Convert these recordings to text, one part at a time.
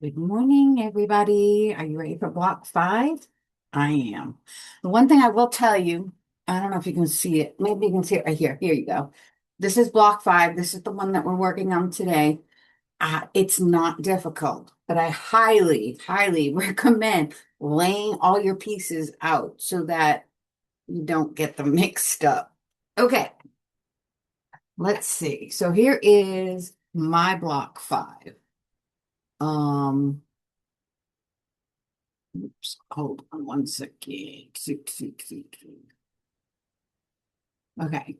Good morning, everybody. Are you ready for block 5? I am. The one thing I will tell you, I don't know if you can see it. Maybe you can see it right here. Here you go. This is block 5. This is the one that we're working on today. It's not difficult, but I highly, highly recommend laying all your pieces out so that you don't get them mixed up. Okay, let's see. So here is my block 5. Um, Oops, hold on one second. Okay.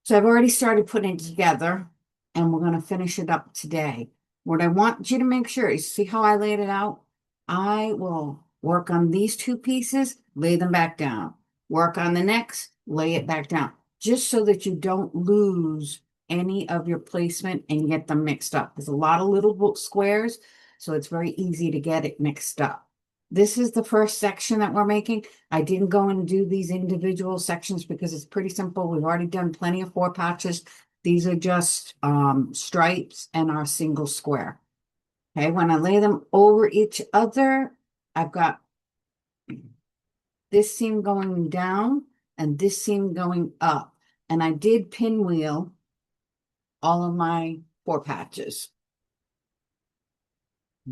So I've already started putting it together and we're going to finish it up today. What I want you to make sure is see how I laid it out? I will work on these two pieces, lay them back down. Work on the next, lay it back down. Just so that you don't lose any of your placement and get them mixed up. There's a lot of little squares, so it's very easy to get it mixed up. This is the first section that we're making. I didn't go and do these individual sections because it's pretty simple. We've already done plenty of 4 patches. These are just stripes and our single square. Okay, when I lay them over each other, I've got this seam going down and this seam going up. And I did pinwheel all of my 4 patches.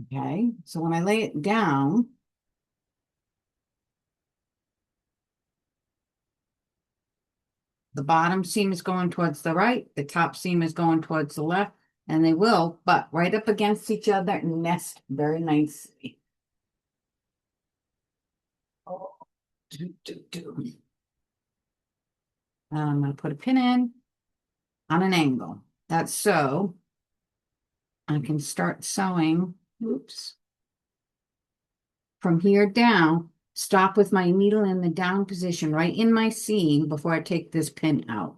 Okay, so when I lay it down, the bottom seam is going towards the right, the top seam is going towards the left, and they will butt right up against each other and nest very nicely. Oh, I'm going to put a pin in on an angle. That's so I can start sewing, oops, from here down, stop with my needle in the down position right in my seam before I take this pin out.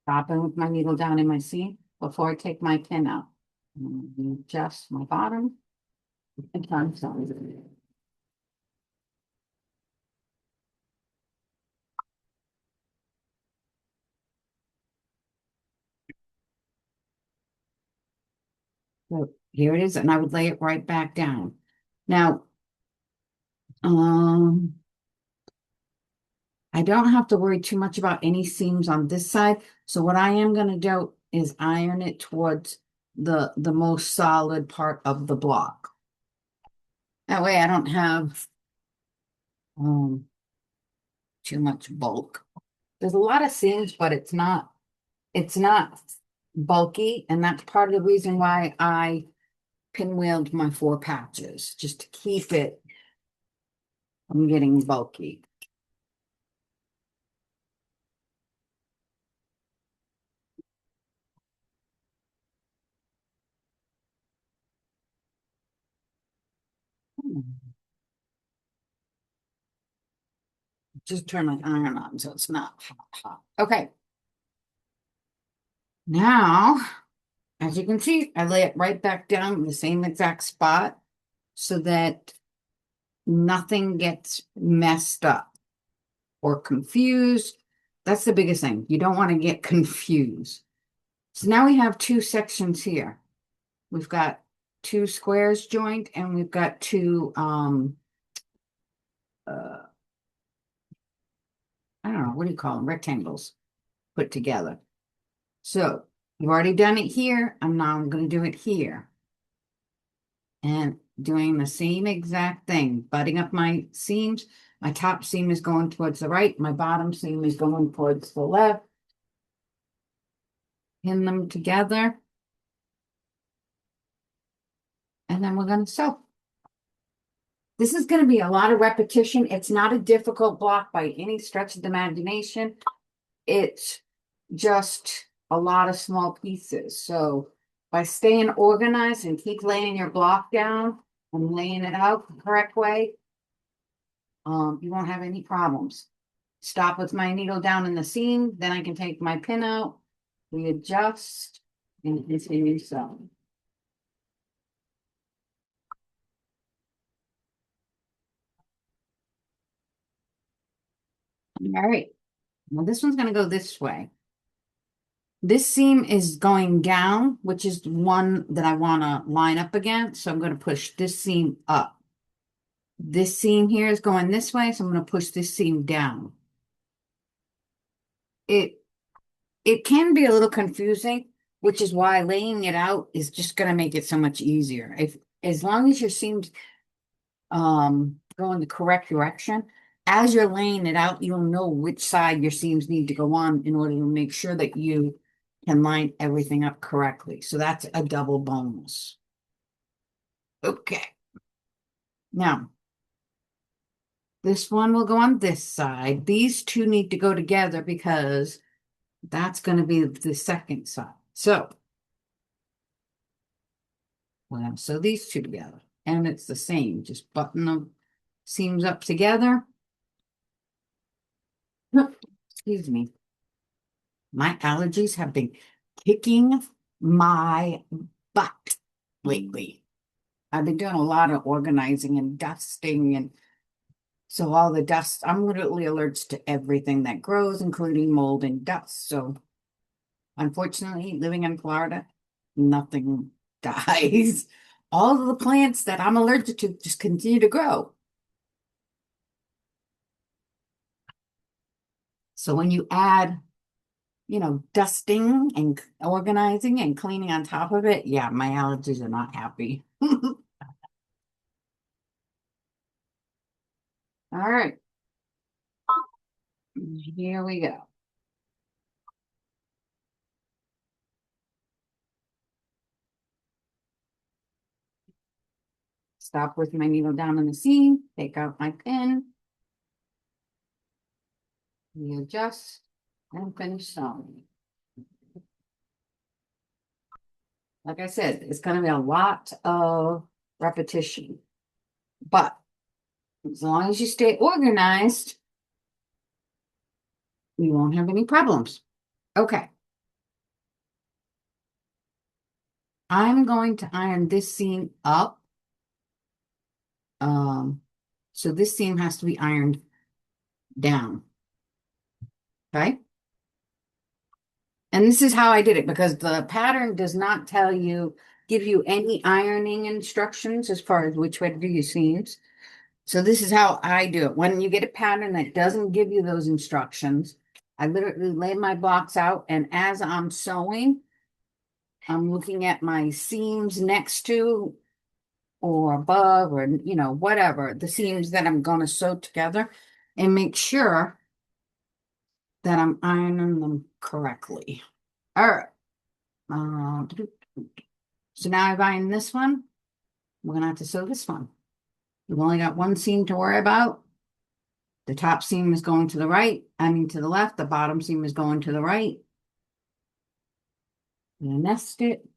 Stopping with my needle down in my seam before I take my pin out. Adjust my bottom and turn sewing. So here it is, and I would lay it right back down. Now, I don't have to worry too much about any seams on this side. So what I am going to do is iron it towards the most solid part of the block. That way I don't have too much bulk. There's a lot of seams, but it's not bulky, and that's part of the reason why I pinwheeled my 4 patches, just to keep it from getting bulky. Just turn my iron on so it's not hot. Okay. Now, as you can see, I lay it right back down in the same exact spot so that nothing gets messed up or confused. That's the biggest thing. You don't want to get confused. So now we have 2 sections here. We've got 2 squares joined and we've got 2 I don't know, what do you call them? Rectangles put together. So you've already done it here. I'm going to do it here. And doing the same exact thing, butting up my seams. My top seam is going towards the right. My bottom seam is going towards the left. Pin them together. And then we're going to sew. This is going to be a lot of repetition. It's not a difficult block by any stretch of the imagination. It's just a lot of small pieces. So by staying organized and keep laying your block down and laying it out the correct way, You won't have any problems. Stop with my needle down in the seam, then I can take my pin out, readjust, and continue sewing. All right, now this one's going to go this way. This seam is going down, which is the one that I want to line up against. So I'm going to push this seam up. This seam here is going this way, so I'm going to push this seam down. It can be a little confusing, which is why laying it out is just going to make it so much easier. If as long as your seams go in the correct direction, as you're laying it out, you'll know which side your seams need to go on in order to make sure that you can line everything up correctly. So that's a double bonus. Okay. Now, this one will go on this side. These two need to go together because that's going to be the second side. So, well, sew these two together. And it's the same. Just button the seams up together. Excuse me. My allergies have been kicking my butt lately. I've been doing a lot of organizing and dusting, and so all the dust, I'm literally allergic to everything that grows, including mold and dust. So unfortunately, living in Florida, nothing dies. All of the plants that I'm allergic to just continue to grow. So when you add, dusting and organizing and cleaning on top of it, yeah, my allergies are not happy. All right, here we go. Stop with my needle down in the seam, take out my pin, readjust, and finish sewing. Like I said, it's going to be a lot of repetition, but as long as you stay organized, you won't have any problems. Okay. I'm going to iron this seam up. So this seam has to be ironed down. Okay. And this is how I did it because the pattern does not give you any ironing instructions as far as which way to do your seams. So this is how I do it. When you get a pattern that doesn't give you those instructions, I literally lay my box out, and as I'm sewing, I'm looking at my seams next to or above or, whatever, the seams that I'm going to sew together, and make sure that I'm ironing them correctly. All right. So now I've ironed this one. We're going to have to sew this one. We've only got one seam to worry about. The top seam is going to the right, to the left. The bottom seam is going to the right. I'm going to nest it.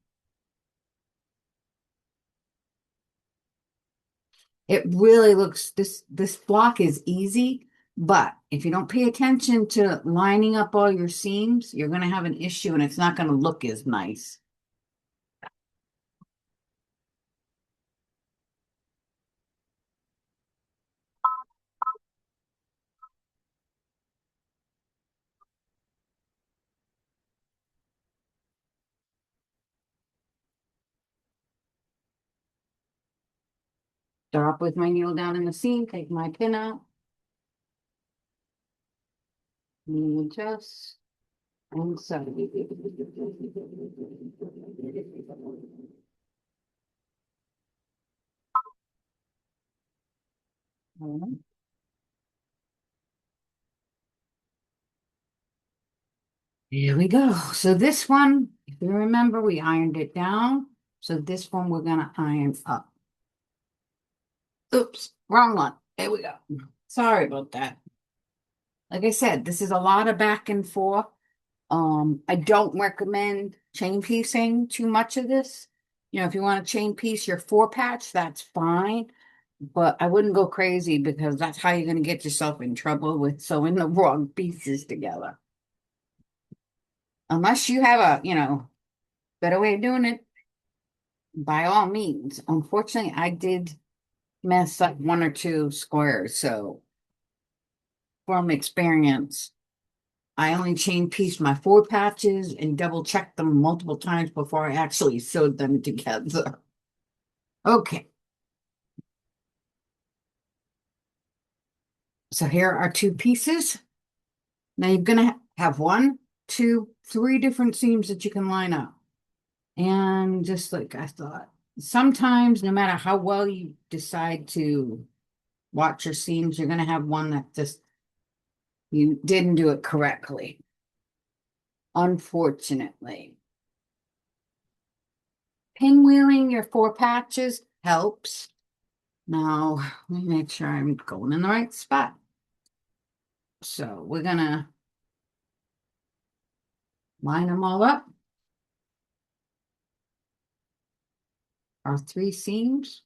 It really looks, this block is easy, but if you don't pay attention to lining up all your seams, you're going to have an issue and it's not going to look as nice. Start with my needle down in the seam, take my pin out, adjust, and sew. Here we go. So this one, if you remember, we ironed it down. So this one we're going to iron up. Oops, wrong one. There we go. Sorry about that. Like I said, this is a lot of back and forth. I don't recommend chain piecing too much of this. If you want to chain piece your 4 patch, that's fine. but I wouldn't go crazy because that's how you're going to get yourself in trouble with sewing the wrong pieces together. Unless you have a, better way of doing it, by all means. Unfortunately, I did mess up one or two squares, so from experience, I only chain pieced my 4 patches and double checked them multiple times before I actually sewed them together. Okay, so here are 2 pieces. Now you're gonna have 1, 2, 3 different seams that you can line up. And just like I thought, sometimes no matter how well you decide to watch your seams, you're gonna have one that just you didn't do it correctly. Unfortunately. Pinwheeling your 4 patches helps. Now, let me make sure I'm going in the right spot. So we're gonna line them all up. Our 3 seams.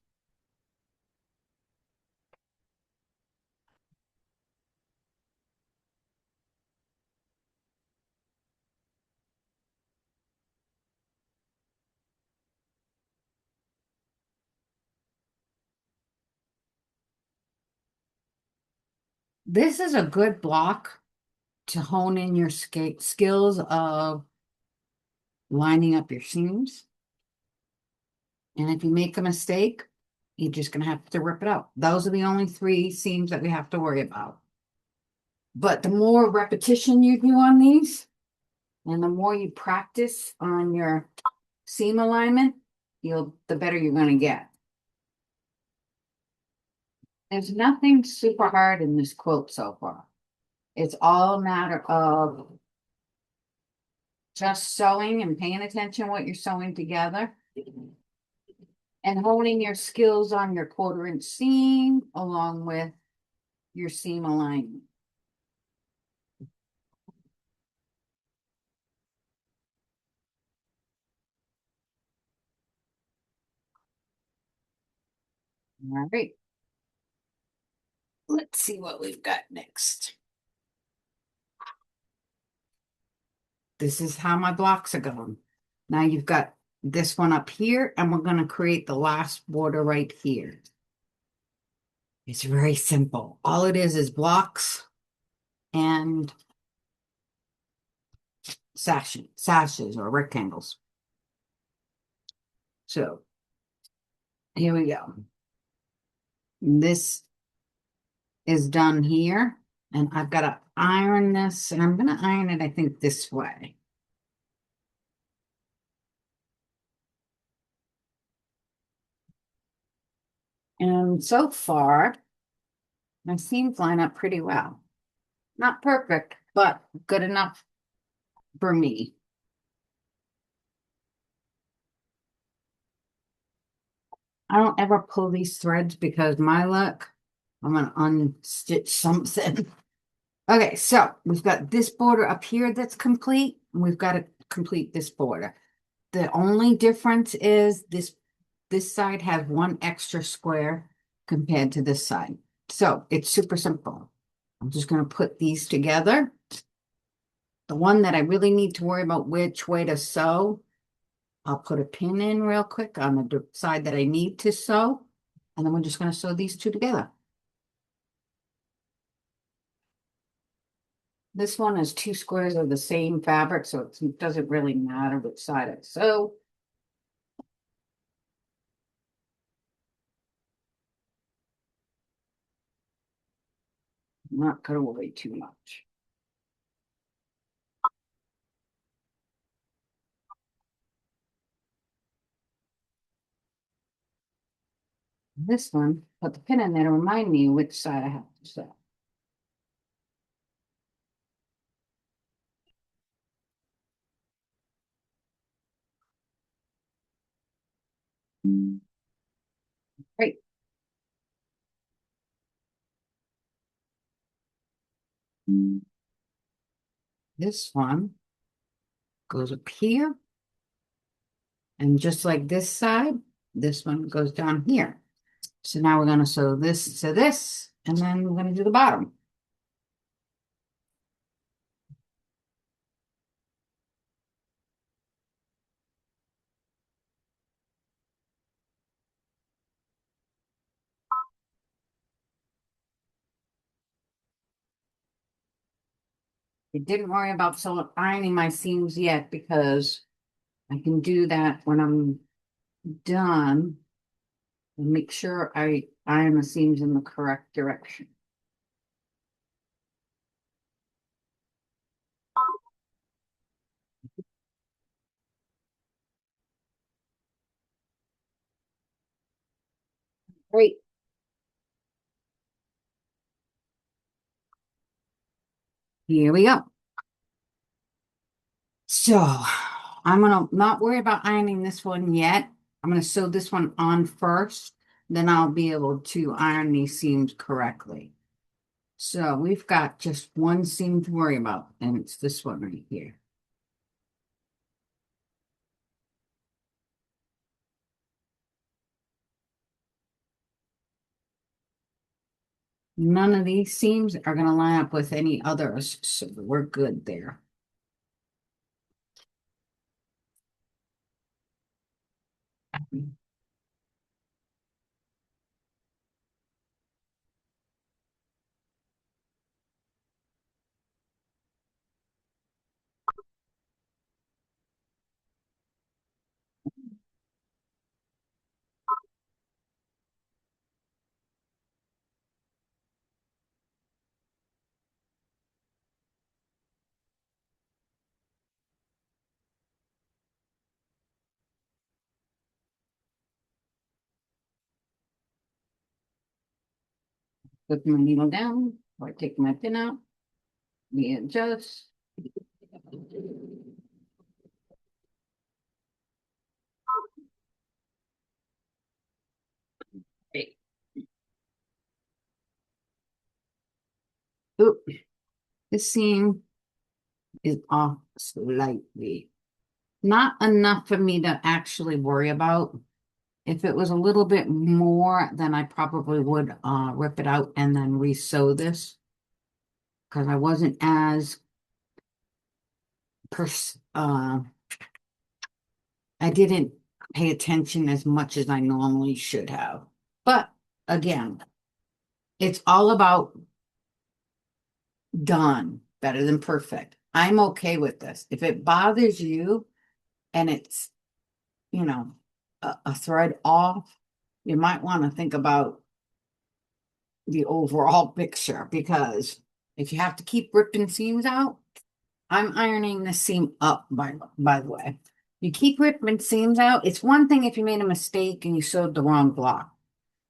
This is a good block to hone in your skills of lining up your seams. And if you make a mistake, you're just going to have to rip it out. Those are the only 3 seams that we have to worry about. But the more repetition you do on these, and the more you practice on your seam alignment, the better you're going to get. There's nothing super hard in this quilt so far. It's all a matter of just sewing and paying attention what you're sewing together and honing your skills on your 1/4 inch seam along with your seam alignment. All right. Let's see what we've got next. This is how my blocks are going. Now you've got this one up here, and we're going to create the last border right here. It's very simple. All it is blocks and sashes or rectangles. So here we go. This is done here, and I've got to iron this, and I'm going to iron it, I think, this way. And so far, my seams line up pretty well. Not perfect, but good enough for me. I don't ever pull these threads because my luck, I'm going to unstitch something. Okay, so we've got this border up here that's complete. And we've got to complete this border. The only difference is this side has 1 extra square compared to this side. So it's super simple. I'm just going to put these together. The one that I really need to worry about which way to sew, I'll put a pin in real quick on the side that I need to sew. And then we're just going to sew these 2 together. This one is 2 squares of the same fabric, so it doesn't really matter which side I sew. Not cut away too much. This one, put the pin in there to remind me which side I have to sew. Great. This one goes up here. And just like this side, this one goes down here. So now we're going to sew this to this, and then we're going to do the bottom. I didn't worry about ironing my seams yet because I can do that when I'm done and make sure I iron the seams in the correct direction. Great. Here we go. So I'm gonna not worry about ironing this one yet. I'm gonna sew this one on first, then I'll be able to iron these seams correctly. So we've got just one seam to worry about, and it's this one right here. None of these seams are going to line up with any others, so we're good there. Put my needle down, or take my pin out, readjust. Great. Oop, this seam is off slightly. Not enough for me to actually worry about. If it was a little bit more, then I probably would rip it out and then re-sew this because I wasn't as I didn't pay attention as much as I normally should have. But again, it's all about done better than perfect. I'm okay with this. If it bothers you and it's, you know, a thread off, you might want to think about the overall picture because if you have to keep ripping seams out, I'm ironing the seam up by the way. You keep ripping seams out. It's one thing if you made a mistake and you sewed the wrong block.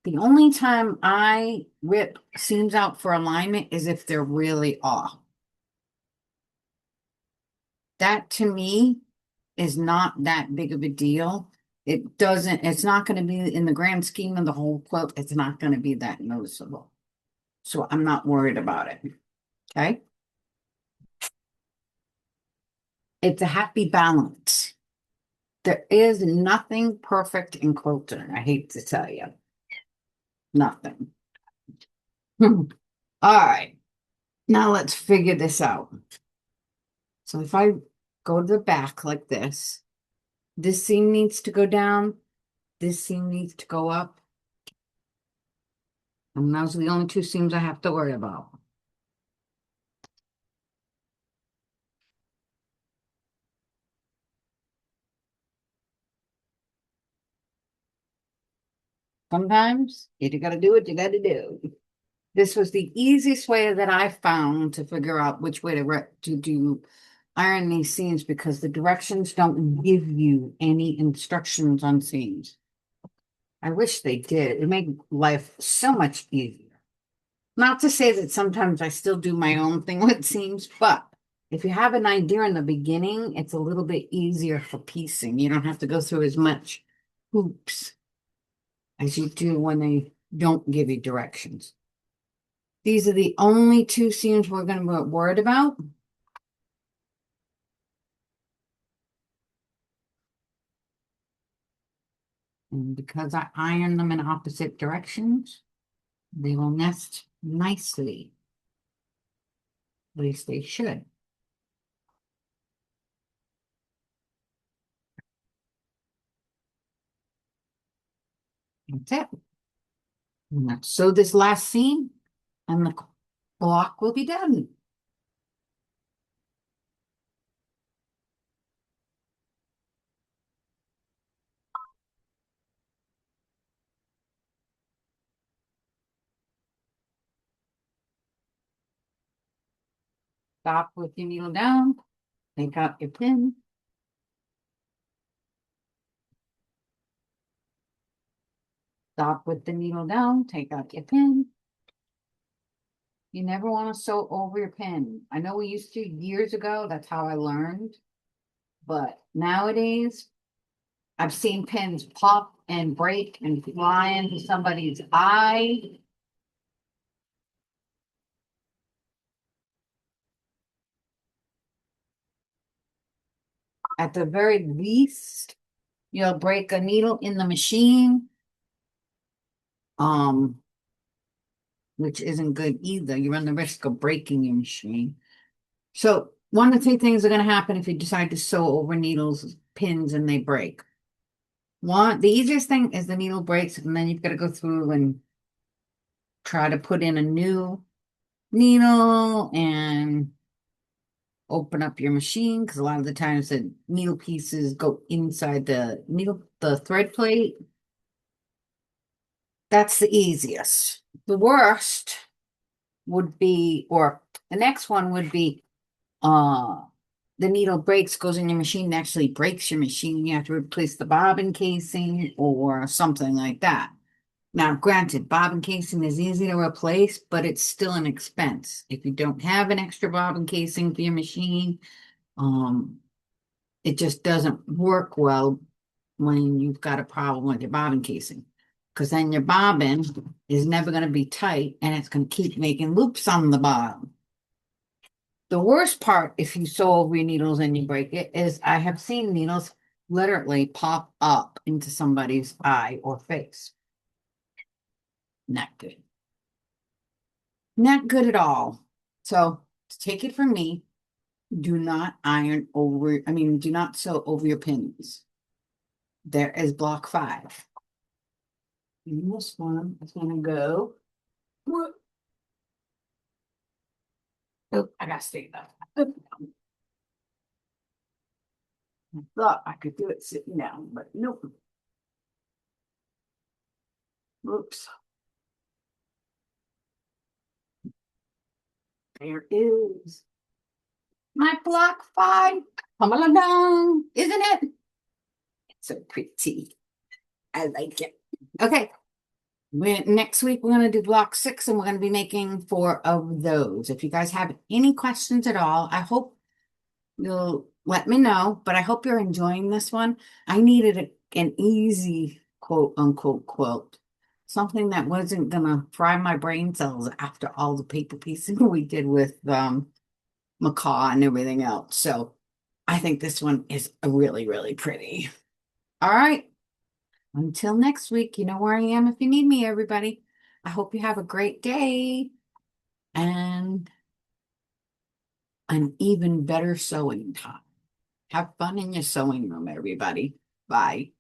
The only time I rip seams out for alignment is if they're really off. That to me is not that big of a deal. It's not going to be in the grand scheme of the whole quilt, it's not going to be that noticeable. So I'm not worried about it. Okay. It's a happy balance. There is nothing perfect in quilting. I hate to tell you. Nothing. All right. Now let's figure this out. So if I go to the back like this seam needs to go down, this seam needs to go up. And those are the only two seams I have to worry about. Sometimes you gotta do what you gotta do. This was the easiest way that I found to figure out which way to do iron these seams because the directions don't give you any instructions on seams. I wish they did. It would make life so much easier. Not to say that sometimes I still do my own thing with seams, but if you have an idea in the beginning, it's a little bit easier for piecing. You don't have to go through as much hoops as you do when they don't give you directions. These are the only two seams we're going to be worried about. And because I iron them in opposite directions, they will nest nicely. At least they should. That's it. And let's sew this last seam and the block will be done. Stop with your needle down, take out your pin. Stop with the needle down, take out your pin. You never want to sew over your pin. I know we used to years ago, that's how I learned. But nowadays, I've seen pins pop and break and fly into somebody's eye. At the very least, you'll break a needle in the machine. Um, which isn't good either. You run the risk of breaking your machine. So one of the two things are going to happen if you decide to sew over needles, pins, and they break. One, the easiest thing is the needle breaks, and then you've got to go through and try to put in a new needle and open up your machine because a lot of the times the needle pieces go inside the thread plate. That's the easiest. The worst would be, or the next one would be, the needle breaks, goes in your machine, and actually breaks your machine. You have to replace the bobbin casing or something like that. Now, granted, bobbin casing is easy to replace, but it's still an expense. If you don't have an extra bobbin casing for your machine, um, it just doesn't work well when you've got a problem with your bobbin casing. Because then your bobbin is never going to be tight and it's going to keep making loops on the bottom. The worst part, if you sew over your needles and you break it, is I have seen needles literally pop up into somebody's eye or face. Not good. Not good at all. So take it from me. Do not iron over, do not sew over your pins. There is block 5. And this one is going to go. Oh, I got to stay up. I thought I could do it sitting down, but nope. Oops. There is my block 5. Come along, isn't it? It's so pretty. I like it. Okay. Next week, we're going to do block 6 and we're going to be making 4 of those. If you guys have any questions at all, I hope you'll let me know, but I hope you're enjoying this one. I needed an easy quote unquote quilt, something that wasn't going to fry my brain cells after all the paper piecing we did with macaw and everything else. So I think this one is really, really pretty. All right. Until next week, you know where I am if you need me, everybody. I hope you have a great day and an even better sewing time. Have fun in your sewing room, everybody. Bye.